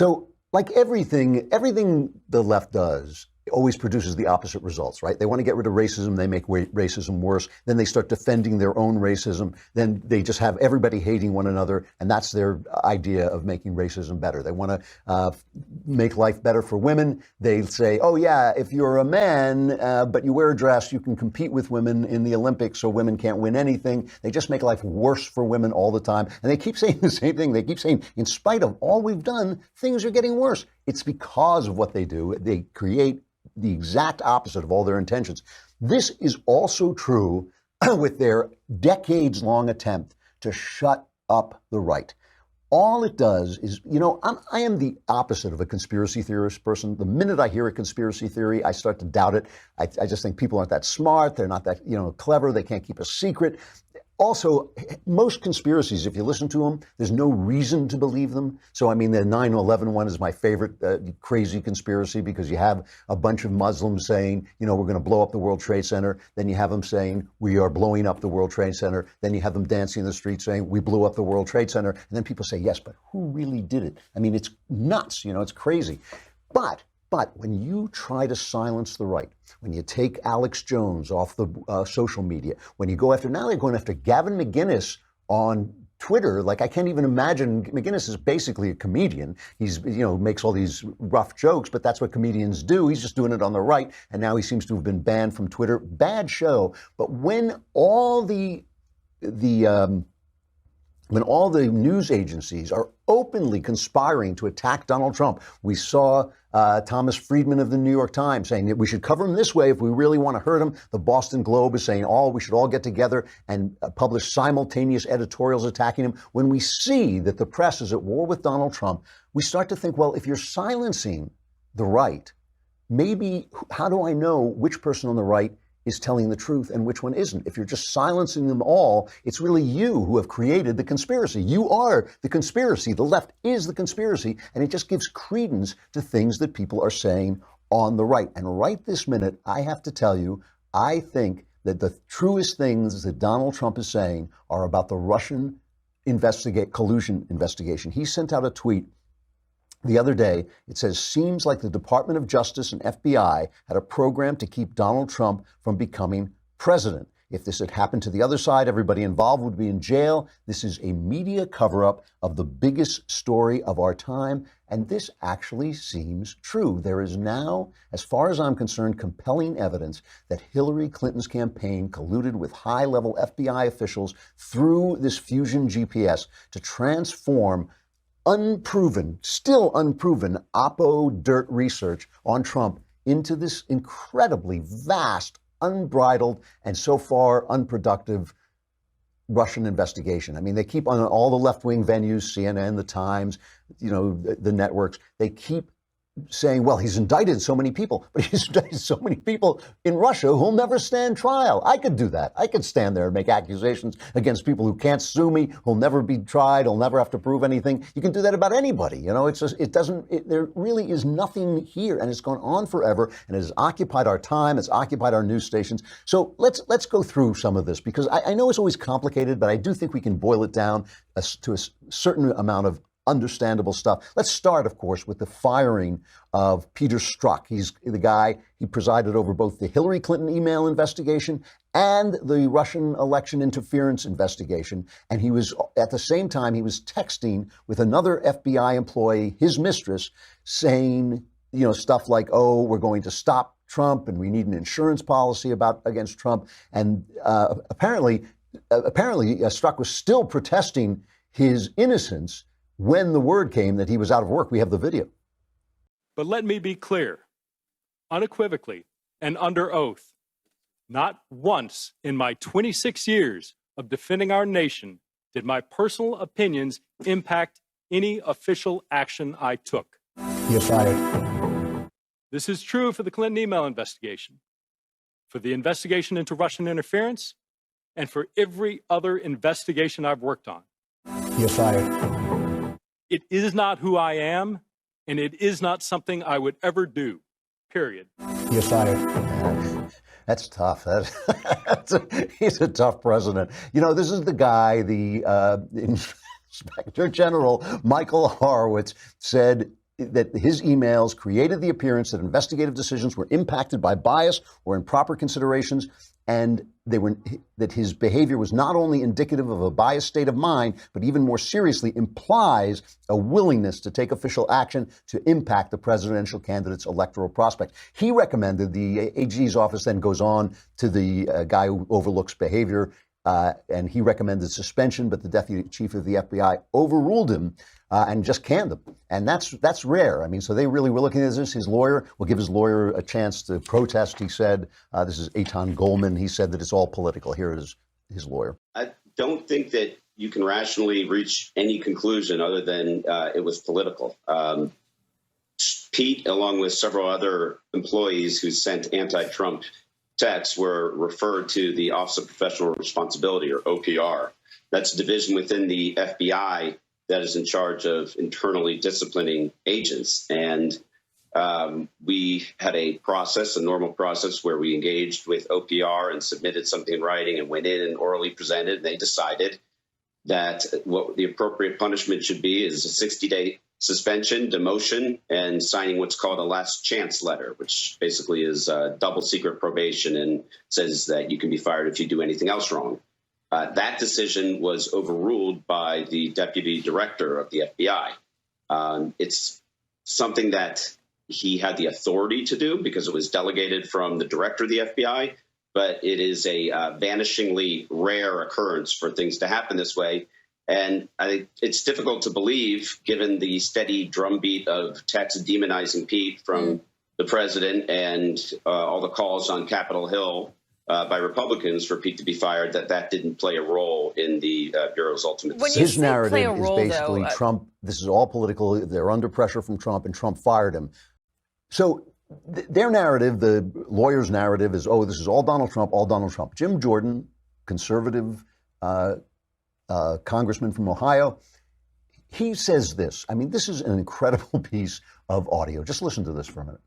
So, like everything the left does always produces the opposite results, right? They want to get rid of racism, they make racism worse. Then they start defending their own racism. Then they just have everybody hating one another, and that's their idea of making racism better. They want to make life better for women. They say, oh yeah, if you're a man, but you wear a dress, you can compete with women in the Olympics, so women can't win anything. They just make life worse for women all the time. And they keep saying the same thing. They keep saying, in spite of all we've done, things are getting worse. It's because of what they do. They create the exact opposite of all their intentions. This is also true with their decades-long attempt to shut up the right. All it does is, I am the opposite of a conspiracy theorist person. The minute I hear a conspiracy theory, I start to doubt it. I just think people aren't that smart. They're not that, clever. They can't keep a secret. Also, most conspiracies, if you listen to them, there's no reason to believe them. So, I mean, the 9/11 one is my favorite crazy conspiracy because you have a bunch of Muslims saying, we're going to blow up the World Trade Center. Then you have them saying, we are blowing up the World Trade Center. Then you have them dancing in the street saying, we blew up the World Trade Center. And then people say, yes, but who really did it? I mean, it's nuts, it's crazy. But when you try to silence the right, when you take Alex Jones off the social media, when you go after, now they're going after Gavin McInnes on Twitter, like I can't even imagine. McInnes is basically a comedian. He's, makes all these rough jokes, but that's what comedians do. He's just doing it on the right. And now he seems to have been banned from Twitter. Bad show. But when all the news agencies are openly conspiring to attack Donald Trump, we saw Thomas Friedman of the New York Times saying that we should cover him this way if we really want to hurt him. The Boston Globe is saying, we should all get together and publish simultaneous editorials attacking him. When we see that the press is at war with Donald Trump, we start to think, well, if you're silencing the right, maybe how do I know which person on the right is telling the truth and which one isn't? If you're just silencing them all, it's really you who have created the conspiracy. You are the conspiracy. The left is the conspiracy, and it just gives credence to things that people are saying on the right. And right this minute, I have to tell you, I think that the truest things that Donald Trump is saying are about the Russian collusion investigation. He sent out a tweet the other day. It says, seems like the Department of Justice and FBI had a program to keep Donald Trump from becoming president. If this had happened to the other side, everybody involved would be in jail. This is a media cover-up of the biggest story of our time. And this actually seems true. There is now, as far as I'm concerned, compelling evidence that Hillary Clinton's campaign colluded with high-level FBI officials through this Fusion GPS to transform still unproven Oppo dirt research on Trump into this incredibly vast, unbridled, and so far unproductive Russian investigation. I mean, they keep on all the left-wing venues, CNN, the Times, the networks, they keep saying, well, he's indicted so many people, but he's indicted so many people in Russia who'll never stand trial. I could do that. I could stand there and make accusations against people who can't sue me, who'll never be tried, who'll never have to prove anything. You can do that about anybody. It's just, there really is nothing here, and it's gone on forever, and it has occupied our time. It's occupied our news stations. So let's go through some of this, because I know it's always complicated, but I do think we can boil it down to a certain amount of understandable stuff. Let's start, of course, with the firing of Peter Strzok. He's the guy, he presided over both the Hillary Clinton email investigation and the Russian election interference investigation. And he was, at the same time, he was texting with another FBI employee, his mistress, saying, stuff like, we're going to stop Trump and we need an insurance policy against Trump. And apparently, Strzok was still protesting his innocence when the word came that he was out of work. We have the video. But let me be clear, unequivocally and under oath, not once in my 26 years of defending our nation did my personal opinions impact any official action I took. You're fired. This is true for the Clinton email investigation, for the investigation into Russian interference, and for every other investigation I've worked on. You're fired. It is not who I am, and it is not something I would ever do, period. You're fired. That's tough. He's a tough president. This is the guy, the Inspector General Michael Horowitz said, that his emails created the appearance that investigative decisions were impacted by bias or improper considerations, and that his behavior was not only indicative of a biased state of mind, but even more seriously implies a willingness to take official action to impact the presidential candidate's electoral prospect. He recommended, the AG's office then goes on to the guy who overlooks behavior, and he recommended suspension, but the deputy chief of the FBI overruled him and just canned him. And that's rare. I mean, so they really were looking at this. His lawyer will give his lawyer a chance to protest, he said. This is Eitan Goldman. He said that it's all political. Here is his lawyer. I don't think that you can rationally reach any conclusion other than it was political. Pete, along with several other employees who sent anti-Trump texts, were referred to the Office of Professional Responsibility, or OPR. That's a division within the FBI that is in charge of internally disciplining agents. And we had a process, a normal process, where we engaged with OPR and submitted something in writing and went in and orally presented. And they decided that what the appropriate punishment should be is a 60-day suspension, demotion, and signing what's called a last chance letter, which basically is double secret probation and says that you can be fired if you do anything else wrong. That decision was overruled by the deputy director of the FBI. It's something that he had the authority to do because it was delegated from the director of the FBI, but it is a vanishingly rare occurrence for things to happen this way. And it's difficult to believe, given the steady drumbeat of texts demonizing Pete from the president and all the calls on Capitol Hill by Republicans for Pete to be fired, that didn't play a role in the Bureau's ultimate decision. His narrative is basically Trump. This is all political. They're under pressure from Trump, and Trump fired him. So their narrative, the lawyer's narrative, is, oh, this is all Donald Trump, all Donald Trump. Jim Jordan, conservative congressman from Ohio, he says this. I mean, this is an incredible piece of audio. Just listen to this for a minute.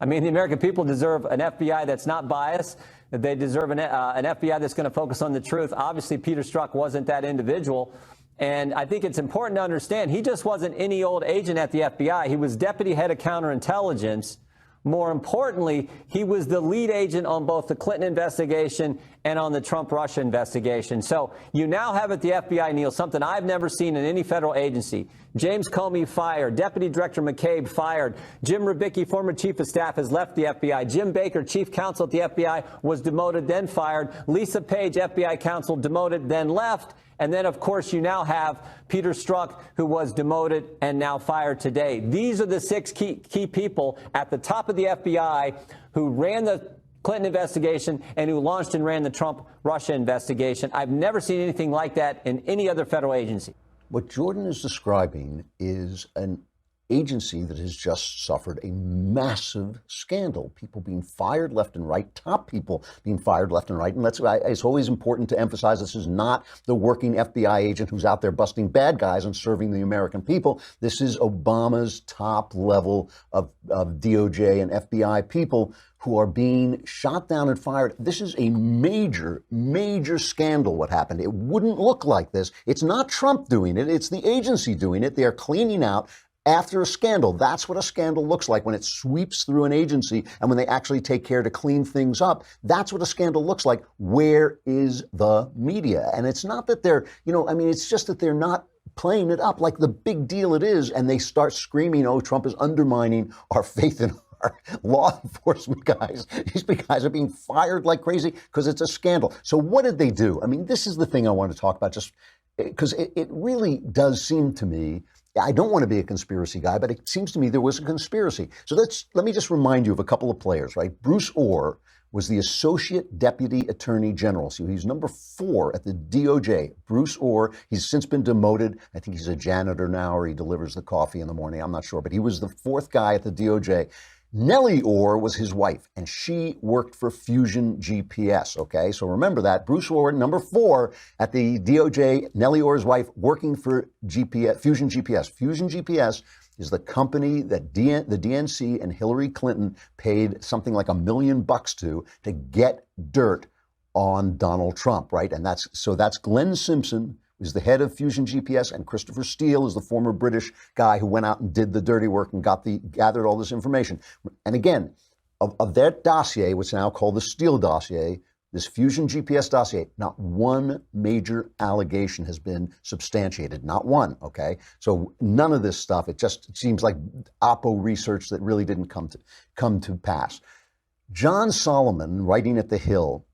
I mean, the American people deserve an FBI that's not biased. They deserve an FBI that's going to focus on the truth. Obviously, Peter Strzok wasn't that individual. And I think it's important to understand he just wasn't any old agent at the FBI. He was deputy head of counterintelligence. More importantly, he was the lead agent on both the Clinton investigation and on the Trump-Russia investigation. So you now have at the FBI, Neil, something I've never seen in any federal agency. James Comey fired. Deputy Director McCabe fired. Jim Rubicki, former chief of staff, has left the FBI. Jim Baker, chief counsel at the FBI, was demoted, then fired. Lisa Page, FBI counsel, demoted, then left. And then, of course, you now have Peter Strzok, who was demoted and now fired today. These are the six key people at the top of the FBI who ran the Clinton investigation and who launched and ran the Trump-Russia investigation. I've never seen anything like that in any other federal agency. What Jordan is describing is an agency that has just suffered a massive scandal. People being fired left and right, top people being fired left and right. And it's always important to emphasize this is not the working FBI agent who's out there busting bad guys and serving the American people. This is Obama's top level of DOJ and FBI people who are being shot down and fired. This is a major, major scandal, what happened. It wouldn't look like this. It's not Trump doing it. It's the agency doing it. They're cleaning out after a scandal. That's what a scandal looks like when it sweeps through an agency and when they actually take care to clean things up. That's what a scandal looks like. Where is the media? And it's not that they're, it's just that they're not playing it up like the big deal it is. And they start screaming, oh, Trump is undermining our faith in our law enforcement guys. These big guys are being fired like crazy because it's a scandal. So what did they do? I mean, this is the thing I want to talk about, just because it really does seem to me, I don't want to be a conspiracy guy, but it seems to me there was a conspiracy. So let me just remind you of a couple of players, right? Bruce Orr was the Associate Deputy Attorney General. So he's number 4 at the DOJ. Bruce Orr, he's since been demoted. I think he's a janitor now, or he delivers the coffee in the morning. I'm not sure, but he was the 4th guy at the DOJ. Nellie Orr was his wife, and she worked for Fusion GPS, okay? So remember that. Bruce Orr, number 4 at the DOJ, Nellie Orr's wife working for Fusion GPS. Fusion GPS is the company that the DNC and Hillary Clinton paid something like $1 million to get dirt on Donald Trump, right? And that's Glenn Simpson is the head of Fusion GPS, and Christopher Steele is the former British guy who went out and did the dirty work and gathered all this information. And again, of that dossier, which is now called the Steele dossier, this Fusion GPS dossier, not one major allegation has been substantiated. Not one, okay? So none of this stuff, it just seems like Oppo research that really didn't come to pass. John Solomon, writing at The Hill,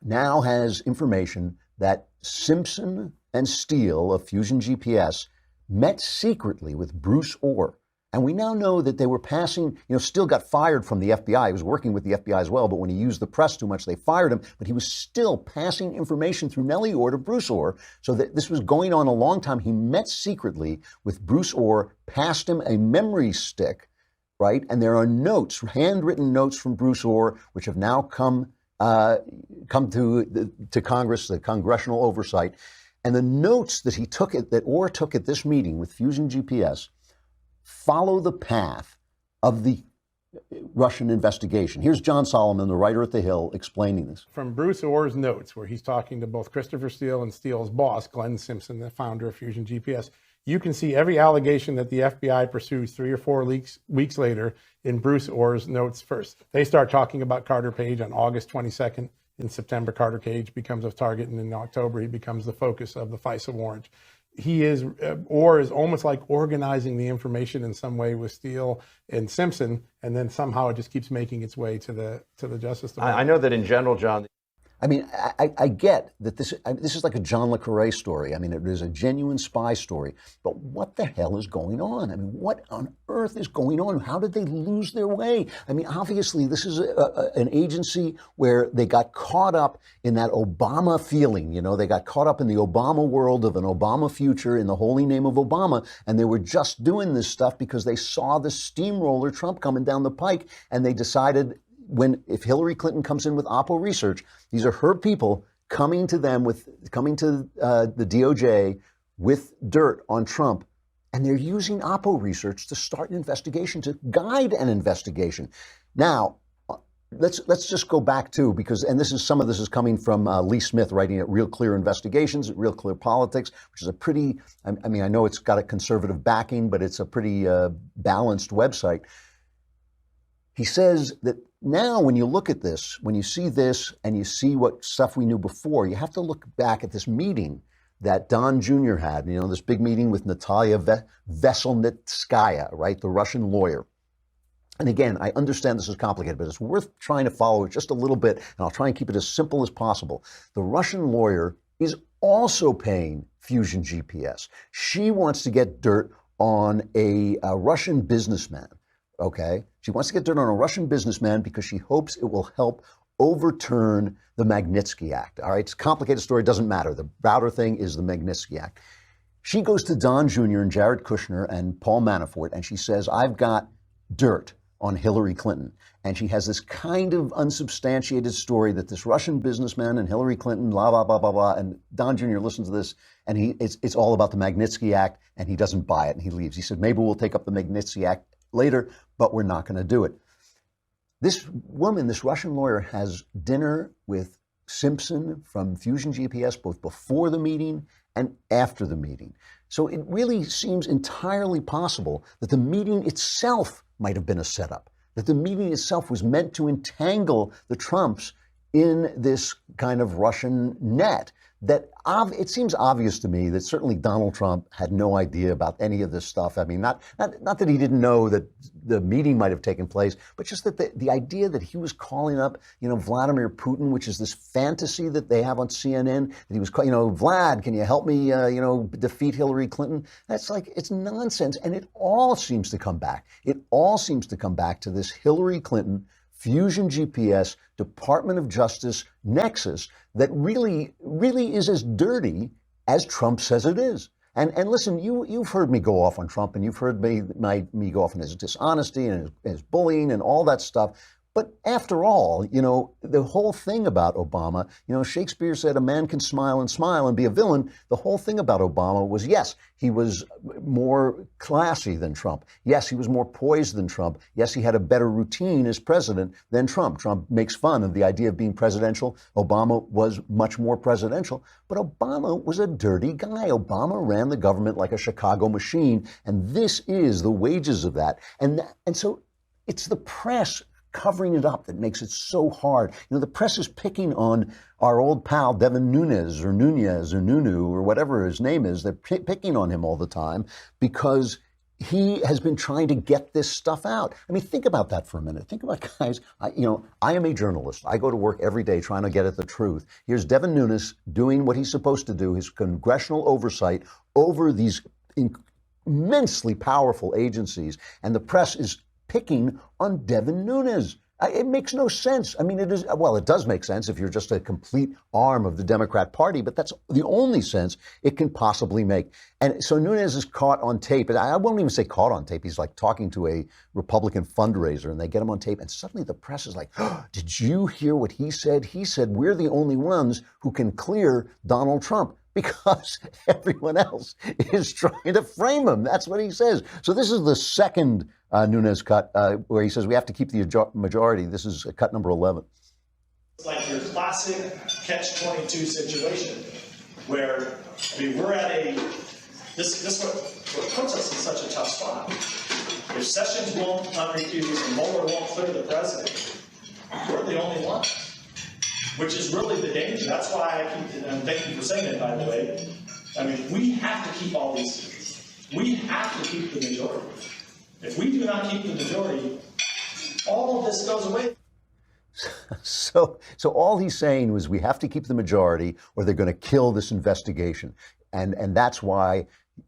now has information that Simpson and Steele of Fusion GPS met secretly with Bruce Orr. And we now know that they were passing, Steele got fired from the FBI. He was working with the FBI as well, but when he used the press too much, they fired him. But he was still passing information through Nellie Orr to Bruce Orr. So that this was going on a long time. He met secretly with Bruce Orr, passed him a memory stick, right? And there are notes, handwritten notes from Bruce Orr, which have now come to Congress, the congressional oversight. And the notes that Orr took at this meeting with Fusion GPS follow the path of the Russian investigation. Here's John Solomon, the writer at The Hill, explaining this. From Bruce Orr's notes, where he's talking to both Christopher Steele and Steele's boss, Glenn Simpson, the founder of Fusion GPS, you can see every allegation that the FBI pursues 3 or 4 weeks later in Bruce Orr's notes first. They start talking about Carter Page on August 22nd. In September, Carter Page becomes a target, and in October, he becomes the focus of the FISA warrant. Orr is almost like organizing the information in some way with Steele and Simpson, and then somehow it just keeps making its way to the Justice Department. I know that in general, John. I mean, I get that this is like a John le Carré story. I mean, it is a genuine spy story. But what the hell is going on? I mean, what on earth is going on? How did they lose their way? I mean, obviously, this is an agency where they got caught up in that Obama feeling. They got caught up in the Obama world of an Obama future in the holy name of Obama. And they were just doing this stuff because they saw the steamroller Trump coming down the pike. And they decided, if Hillary Clinton comes in with Oppo research, these are her people coming to the DOJ with dirt on Trump, and they're using Oppo research to start an investigation, to guide an investigation. Now, let's just go back to, some of this is coming from Lee Smith, writing at Real Clear Investigations, at Real Clear Politics, which is a pretty, I know it's got a conservative backing, but it's a pretty balanced website. He says that now when you look at this, when you see this and you see what stuff we knew before, you have to look back at this meeting that Don Jr. had, this big meeting with Natalia Veselnitskaya, right, the Russian lawyer. And again, I understand this is complicated, but it's worth trying to follow it just a little bit, and I'll try and keep it as simple as possible. The Russian lawyer is also paying Fusion GPS. She wants to get dirt on a Russian businessman. Okay, she wants to get dirt on a Russian businessman because she hopes it will help overturn the Magnitsky Act. All right, it's a complicated story, doesn't matter. The Browder thing is the Magnitsky Act. She goes to Don Jr. and Jared Kushner and Paul Manafort, and she says, I've got dirt on Hillary Clinton. And she has this kind of unsubstantiated story that this Russian businessman and Hillary Clinton, blah, blah, blah, blah, blah. And Don Jr. listens to this, and it's all about the Magnitsky Act, and he doesn't buy it, and he leaves. He said, maybe we'll take up the Magnitsky Act later, but we're not going to do it. This woman, this Russian lawyer, has dinner with Simpson from Fusion GPS both before the meeting and after the meeting. So it really seems entirely possible that the meeting itself might have been a setup, that the meeting itself was meant to entangle the Trumps in this kind of Russian net. That it seems obvious to me that certainly Donald Trump had no idea about any of this stuff. I mean, not that he didn't know that the meeting might have taken place, but just that the idea that he was calling up, Vladimir Putin, which is this fantasy that they have on CNN, that he was calling, Vlad, can you help me, defeat Hillary Clinton? That's it's nonsense. And it all seems to come back. It all seems to come back to this Hillary Clinton Fusion GPS, Department of Justice nexus that really is as dirty as Trump says it is. And listen, you've heard me go off on Trump, and you've heard me go off on his dishonesty and his bullying and all that stuff. But after all, the whole thing about Obama, Shakespeare said a man can smile and be a villain. The whole thing about Obama was, yes, he was more classy than Trump. Yes, he was more poised than Trump. Yes, he had a better routine as president than Trump. Trump makes fun of the idea of being presidential. Obama was much more presidential. But Obama was a dirty guy. Obama ran the government like a Chicago machine. And this is the wages of that. And so it's the press covering it up that makes it so hard. The press is picking on our old pal, Devin Nunes or Nunu or whatever his name is. They're picking on him all the time because he has been trying to get this stuff out. I mean, think about that for a minute. Think about guys, I am a journalist. I go to work every day trying to get at the truth. Here's Devin Nunes doing what he's supposed to do, his congressional oversight over these immensely powerful agencies. And the press is picking on Devin Nunes. It makes no sense. I mean, it does make sense if you're just a complete arm of the Democrat Party, but that's the only sense it can possibly make. And so Nunes is caught on tape. And I won't even say caught on tape. He's like talking to a Republican fundraiser and they get him on tape. And suddenly the press is like, oh, did you hear what he said? He said, we're the only ones who can clear Donald Trump, because everyone else is trying to frame him. That's what he says. So this is the second Nunes cut where he says we have to keep the majority. This is cut number 11. It's like your classic catch-22 situation where, we're at this what puts us in such a tough spot. If Sessions won't unrecuse and Mueller won't clear the president, we're the only one. Which is really the danger. That's why and thank you for saying it, by the way. We have to keep all these things. We have to keep the majority. If we do not keep the majority, all of this goes away. So all he's saying was we have to keep the majority or they're going to kill this investigation. And that's why,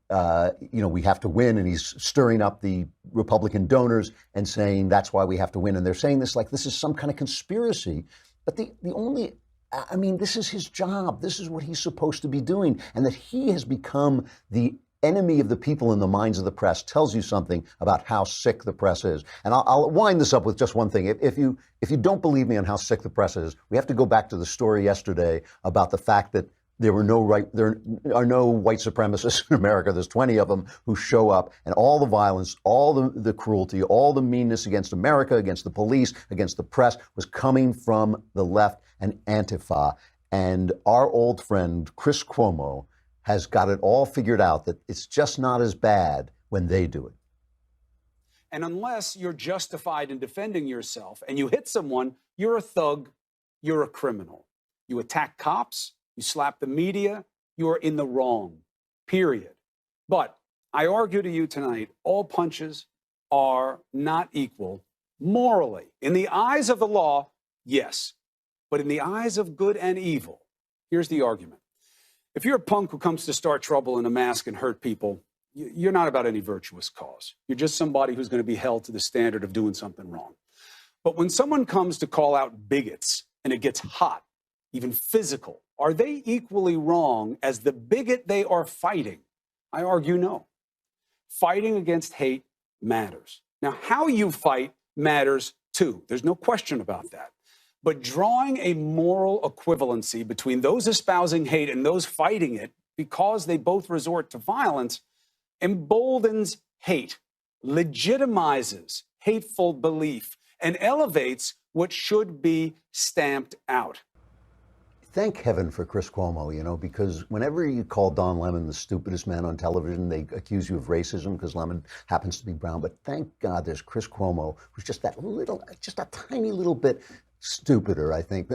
we have to win. And he's stirring up the Republican donors and saying that's why we have to win. And they're saying this like this is some kind of conspiracy. But this is his job. This is what he's supposed to be doing. And that he has become the enemy of the people in the minds of the press tells you something about how sick the press is. And I'll wind this up with just one thing. If you don't believe me on how sick the press is, we have to go back to the story yesterday about the fact that there are no white supremacists in America. There's 20 of them who show up, and all the violence, all the cruelty, all the meanness against America, against the police, against the press was coming from the left and Antifa. And our old friend, Chris Cuomo, has got it all figured out that it's just not as bad when they do it. And unless you're justified in defending yourself and you hit someone, you're a thug, you're a criminal. You attack cops, you slap the media, you're in the wrong, period. But I argue to you tonight, all punches are not equal morally. In the eyes of the law, yes. But in the eyes of good and evil, here's the argument. If you're a punk who comes to start trouble in a mask and hurt people, you're not about any virtuous cause. You're just somebody who's going to be held to the standard of doing something wrong. But when someone comes to call out bigots and it gets hot, even physical, are they equally wrong as the bigot they are fighting? I argue no. Fighting against hate matters. Now, how you fight matters too. There's no question about that. But drawing a moral equivalency between those espousing hate and those fighting it because they both resort to violence emboldens hate, legitimizes hateful belief, and elevates what should be stamped out. Thank heaven for Chris Cuomo, because whenever you call Don Lemon the stupidest man on television, they accuse you of racism because Lemon happens to be brown. But thank God there's Chris Cuomo, who's just a tiny little bit stupider, I think.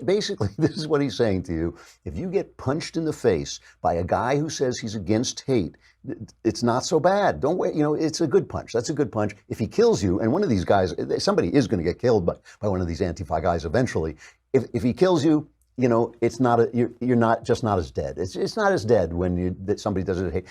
Basically, this is what he's saying to you. If you get punched in the face by a guy who says he's against hate, it's not so bad. Don't wait. It's a good punch. That's a good punch. If he kills you, and one of these guys, somebody is going to get killed by one of these Antifa guys eventually. If he kills you, it's not you're not as dead. It's not as dead when somebody does it.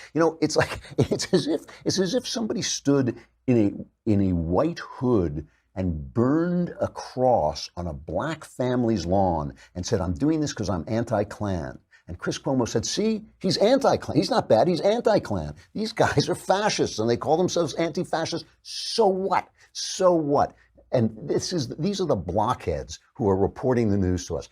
It's as if somebody stood in a white hood and burned a cross on a black family's lawn and said, "I'm doing this because I'm anti-Klan." And Chris Cuomo said, "See, he's anti-Klan. He's not bad. He's anti-Klan. These guys are fascists and they call themselves anti-fascists. So what? So what?" And these are the blockheads who are reporting the news to us.